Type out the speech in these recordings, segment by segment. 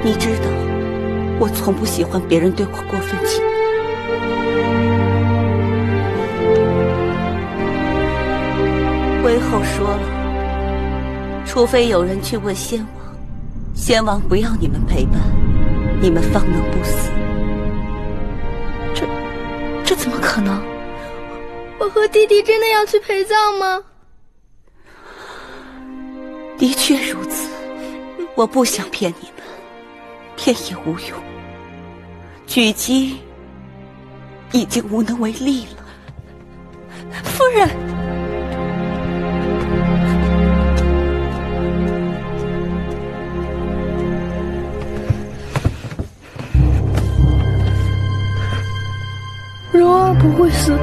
你知道，我从不喜欢别人对我过分亲密。韦后说了，除非有人去问先王，先王不要你们陪伴，你们方能不死。这怎么可能？我和弟弟真的要去陪葬吗？的确如此，我不想骗你们，骗也无用。举姬已经无能为力了。夫人，柔儿不会死。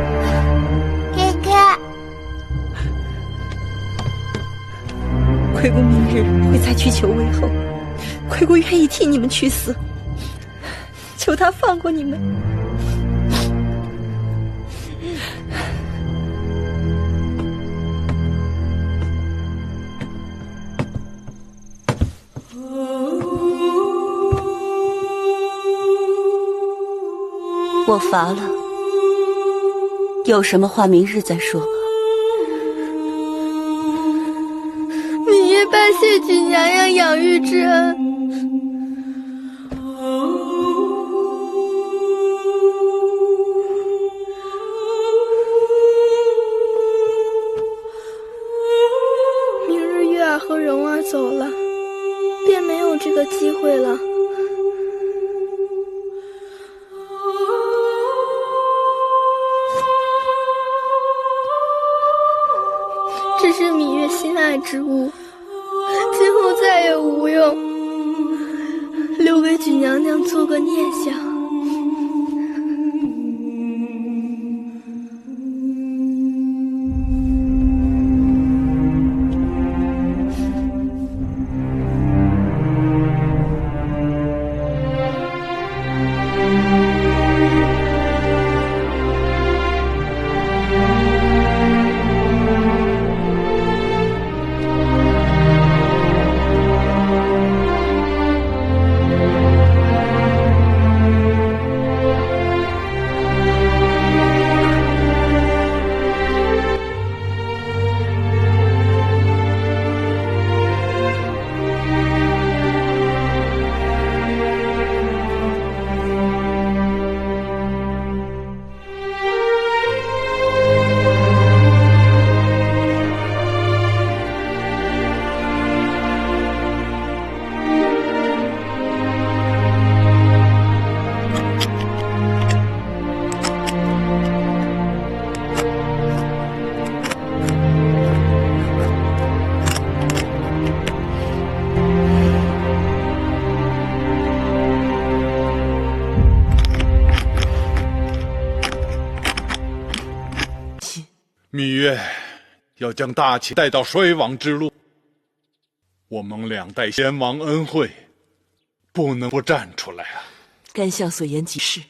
哥哥，奎公明日会再去求魏后，奎公愿意替你们去死，求他放过你们。我乏了，有什么话明日再说吧。芈月拜谢举娘娘养育之恩。明日月儿和蓉儿走了，便没有这个机会了。这是芈月心爱之物，今后再也无用，留给举娘娘做个念想。芈月要将大秦带到衰亡之路，我们两代先王恩惠，不能不站出来啊！干相所言极是，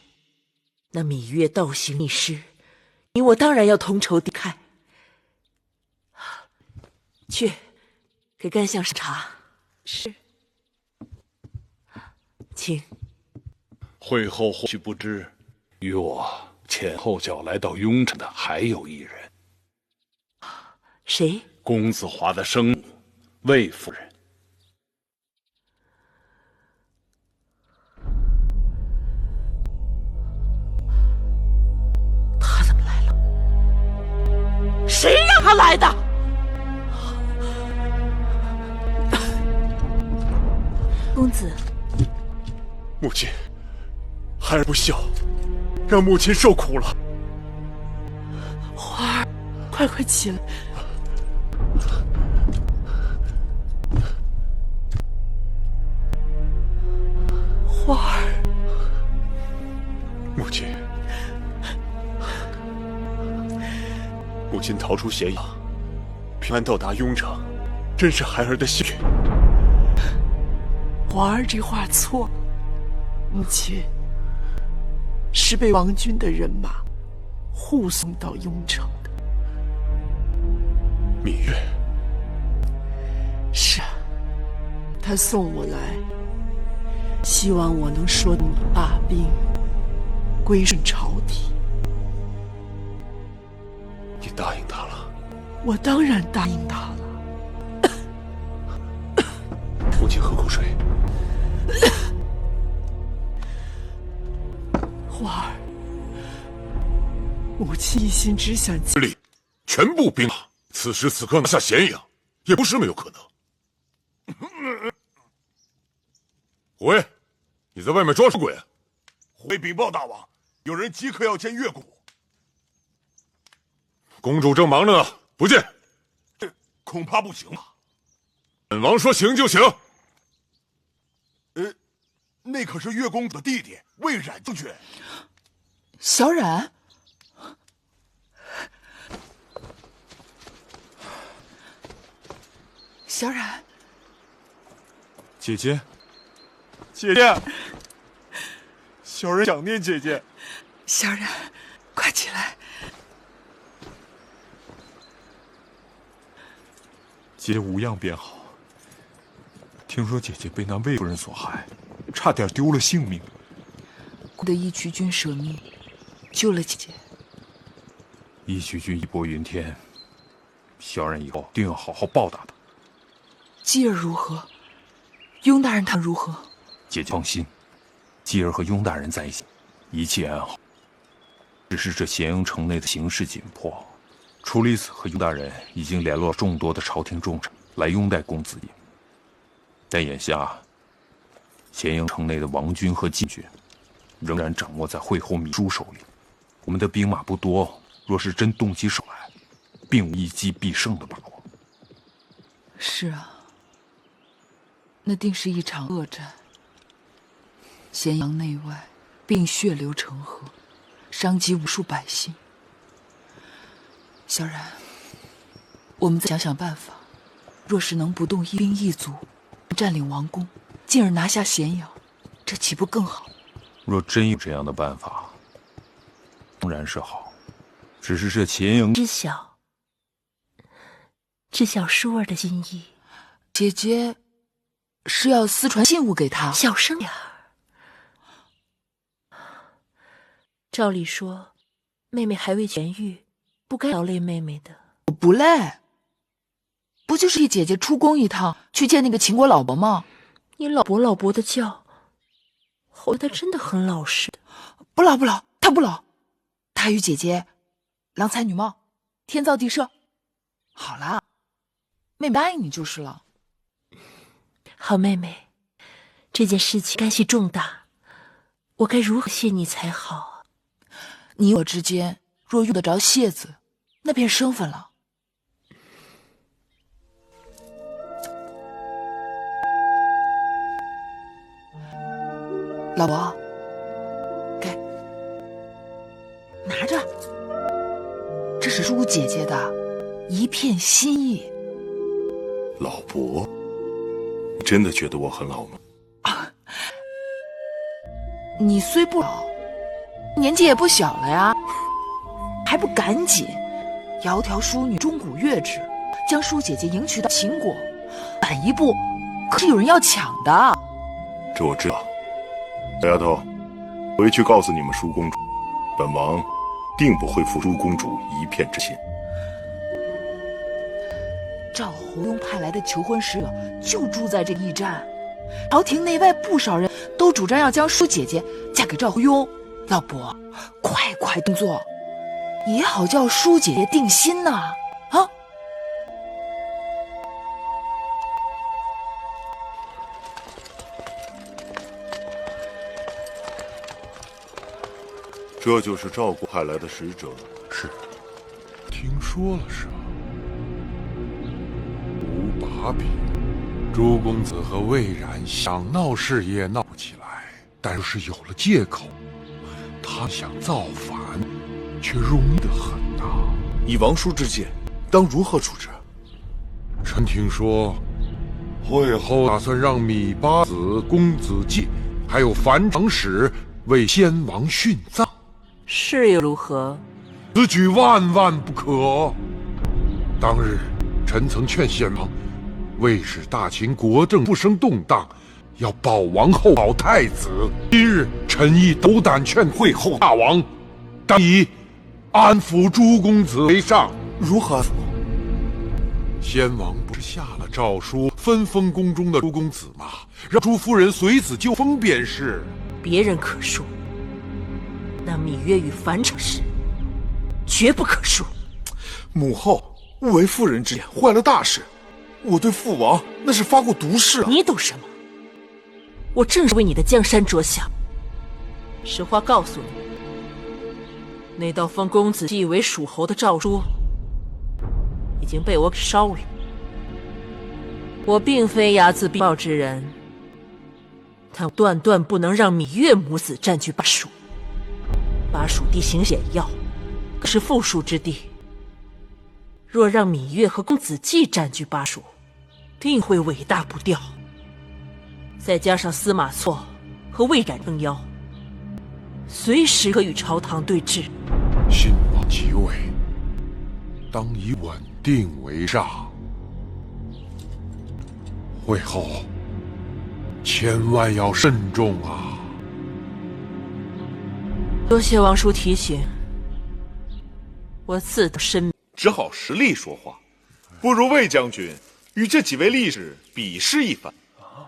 那芈月倒行逆施，你我当然要同仇敌忾。去，给干相上茶。是。请。会后或许不知，与我前后脚来到雍城的还有一人。谁？公子华的生母魏夫人。他怎么来了？谁让他来的？公子，母亲，孩儿不孝，让母亲受苦了。花儿，快快起来！花儿，母亲，母亲逃出咸阳，平安到达雍城，真是孩儿的幸运。华儿这话错了，母亲是被王军的人马护送到雍城的。芈月，是啊，他送我来，希望我能说动大兵，归顺朝廷。你答应他了？我当然答应他了。父亲，喝口水。花儿，母亲一心只想力全部兵马，此时此刻拿下咸阳，也不是没有可能。虎威，你在外面装什么鬼？虎威禀报大王，有人即刻要见月宫。公主正忙着呢，不见。恐怕不行吧？本王说行就行。那可是月公主的弟弟魏冉将军。小冉，小冉，姐姐，姐姐，小人想念姐姐。小冉，快起来！姐姐无恙便好。听说姐姐被那魏夫人所害，差点丢了性命。的义渠君舍命，救了姐姐。义渠君义薄云天，小人以后定要好好报答他。继儿如何？雍大人他们如何？姐姐放心，继儿和雍大人在一起，一切安好。只是这咸阳城内的形势紧迫，楚离子和雍大人已经联络众多的朝廷重臣来拥戴公子仪。但眼下，咸阳城内的王军和禁军仍然掌握在会后芈姝手里。我们的兵马不多，若是真动起手来，并无一击必胜的把握。是啊，那定是一场恶战。咸阳内外并血流成河，伤及无数百姓。小冉，我们再想想办法。若是能不动一兵一卒，占领王宫，进而拿下咸阳，这岂不更好？若真有这样的办法，当然是好。只是这咸阳知晓舒儿的心意。姐姐是要私传信物给他。小声点儿。照理说，妹妹还未痊愈，不该劳累妹妹的。我不累，不就是替姐姐出宫一趟，去见那个秦国老伯吗？你老伯的叫，后来他真的很老实的。不老，他不老，他与姐姐郎才女貌，天造地设。好啦，妹妹答应你就是了。好妹妹，这件事情干系重大，我该如何谢你才好啊？你我之间若用得着谢字，那便生分了。老伯，给，拿着，这是叔姐姐的一片心意。老伯，你真的觉得我很老吗？你虽不老，年纪也不小了呀，还不赶紧窈窕淑女，钟鼓乐之，将叔姐姐迎娶到秦国，晚一步可是有人要抢的。这我知道。小丫头，回去告诉你们舒公主，本王定不会负舒公主一片真心。赵侯雍派来的求婚使者就住在这驿站，朝廷内外不少人都主张要将舒姐姐嫁给赵侯雍。老伯，快动作，也好叫舒姐姐定心呐！啊！这就是赵国派来的使者。是，听说了是吧？无把柄，朱公子和魏冉想闹事也闹不起来，但是有了借口，他想造反，却容易得很呐。以王叔之见，当如何处置？臣听说，会后打算让芈八子、公子稷，还有樊长史为先王殉葬。是又如何？此举万万不可。当日，臣曾劝先王，为使大秦国政不生动荡，要保王后、保太子。今日臣亦斗胆劝会后大王，当以安抚诸公子为上。如何安抚？先王不是下了诏书，分封宫中的诸公子吗？让朱夫人随子就封便是。别人可恕，那芈月与樊城事，绝不可恕。母后误为妇人之言，坏了大事。我对父王那是发过毒誓啊！你懂什么？我正是为你的江山着想。实话告诉你，那道封公子继为蜀侯的诏书已经被我给烧了。我并非睚眦必报之人，但断断不能让芈月母子占据巴蜀。巴蜀地形险要，可是富庶之地。若让芈月和公子季占据巴蜀，定会尾大不掉。再加上司马错和魏冉撑腰，随时可与朝堂对峙。新王即位，当以稳定为上。会后千万要慎重啊！多谢王叔提醒，我自得深明。只好实力说话，不如魏将军与这几位力士比试一番，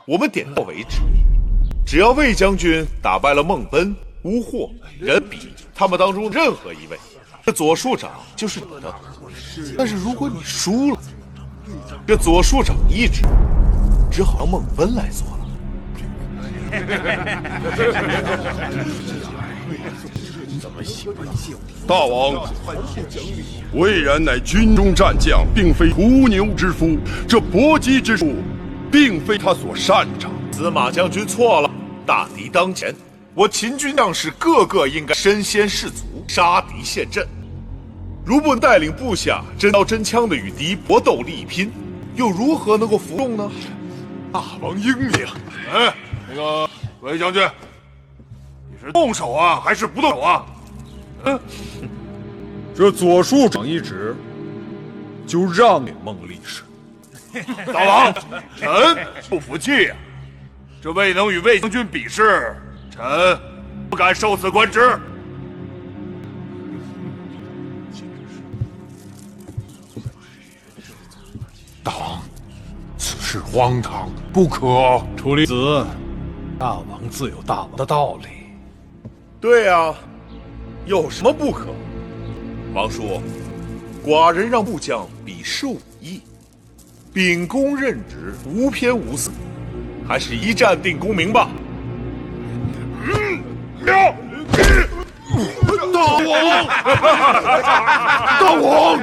我们点到为止。只要魏将军打败了孟奔、乌霍、任比他们当中任何一位，这左庶长就是你的。但是如果你输了，这左庶长一职只好让孟奔来做了。大王，魏然乃军中战将，并非屠牛之夫，这搏击之术并非他所擅长。司马将军错了，大敌当前，我秦军将士个个应该身先士卒，杀敌陷阵。如不带领部下真刀真枪的与敌搏斗力拼，又如何能够服众呢？大王英明。哎，那个魏将军，你是动手啊，还是不动手啊？这左庶长一职，就让给孟力士。大王，臣不服气呀！这未能与魏将军比试，臣不敢受此官职。大王，此事荒唐，不可。楚离子，大王自有大王的道理。对啊，有什么不可？王叔，寡人让部将比试武艺，秉公任职，无偏无私，还是一战定功名吧。大王，大王！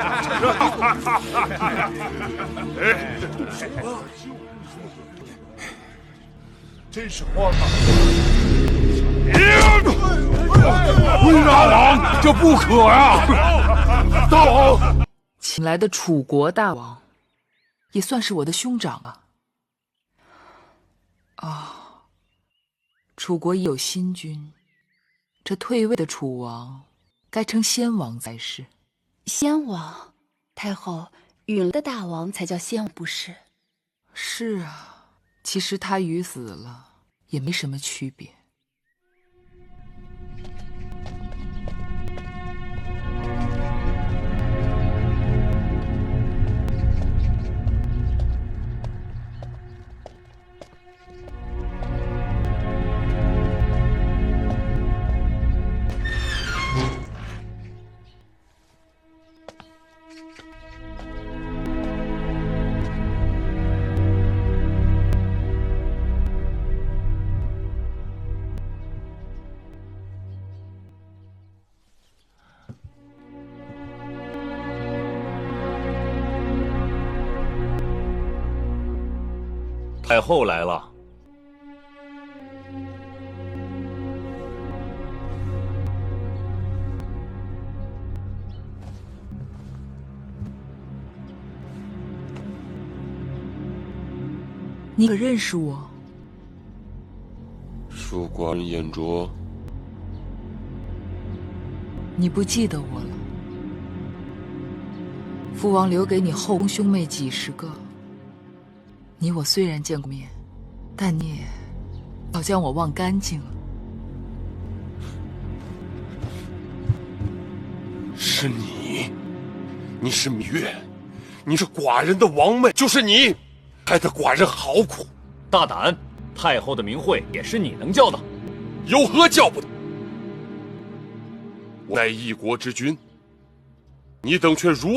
真是荒唐！大王，这不可呀！大王，请来的楚国大王，也算是我的兄长啊。楚国已有新君，这退位的楚王，该称先王才是。先王，太后允了的大王才叫先王，不是？是啊，其实他与死了也没什么区别。太后来了。你可认识我？恕寡人眼拙。你不记得我了？父王留给你后宫兄妹几十个，你我虽然见过面，但你也早将我忘干净了。是你，你是芈月，你是寡人的王妹，就是你，害得寡人好苦。大胆！太后的名讳也是你能叫的，有何叫不得？我乃一国之君，你等却如